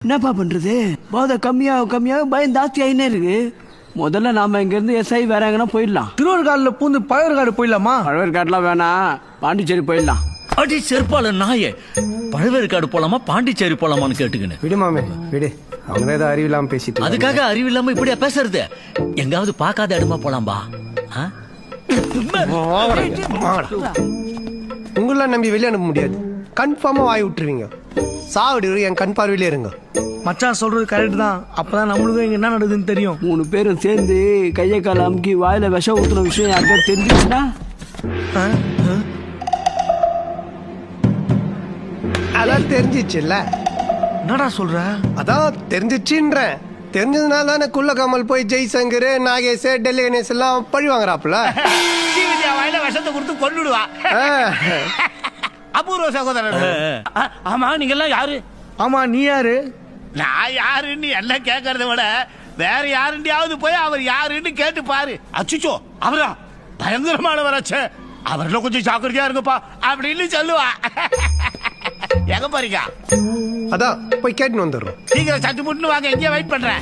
என்னப்பா பண்றது? போதை கம்மியாக பயம் ஜாஸ்தி ஆகினே இருக்கு. முதல்ல நாம இங்க இருந்து எஸ்ஐ வேற எங்கன்னா போயிடலாம். திருவருகாடுல பூந்து பழவேற்காடு போயிடலாமா? பழவேற்காடுலாம் வேணாம், பாண்டிச்சேரி போயிடலாம். அடி செருப்பால நாயே, பழவேற்காடு போலாமா பாண்டிச்சேரி போலாமான்னு கேட்டுக்கின்னு விடுமாமே விடு, அவங்க ஏதோ அறிவில்லாம பேசிட்டு. அதுக்காக அறிவில்லாம இப்படியா பேசுறது? எங்காவது பார்க்காத இடமா போலாம்பா. உங்கள நம்பி வெளியே அனுப்ப முடியாது, கன்ஃபார்மா வாய் விட்டுருவீங்க. சாவடி என் கண் பார்வையிலே இருங்க. மச்சான் சொல்றது கரெக்ட் தான். அப்பதான் நம்மளுக்கும் இங்க என்ன நடக்குதுன்னு தெரியும். 3 பேரும் சேர்ந்து கையை கால அமுக்கி வாயில விஷம் ஊத்துன விஷயம் யாருக்கா தெரிஞ்சுச்சுன்னா அதான் தெரிஞ்சிச்சுல்ல. என்னடா சொல்ற? அதான் தெரிஞ்சிச்சுன்றேன். தெரிஞ்சதுனால தானே குள்ள கமல் போய் ஜெய்சங்கர், நாகேஷ், டெல்லி கணேஷ் எல்லாம் பழி வாங்குறாப்புல. வாயில விஷத்தை கொடுத்து கொண்டுடுவா. அபூர்வ சகோதரர். ஆமா, நீங்க எல்லாம் யாரு? ஆமா, நீ யாரு? நான் யாருன்னு என்ன கேட்கறத விட வேற யாருண்டியாவது போய் அவர் யாருன்னு கேட்டு பாரு. அச்சுச்சோ, அவரா பயங்கரமானவராச்சே, அவர்ல கொஞ்சம் ஜாக்கிரதையா இருங்கப்பா அப்படின்னு சொல்லுவா. எங்க பாருங்க, அதான் போய் கேட்டுன்னு வந்துடுறோம். சீக்கிரம் சட்டு முட்டுன்னு வாங்க, எங்கேயே வெயிட் பண்றேன்.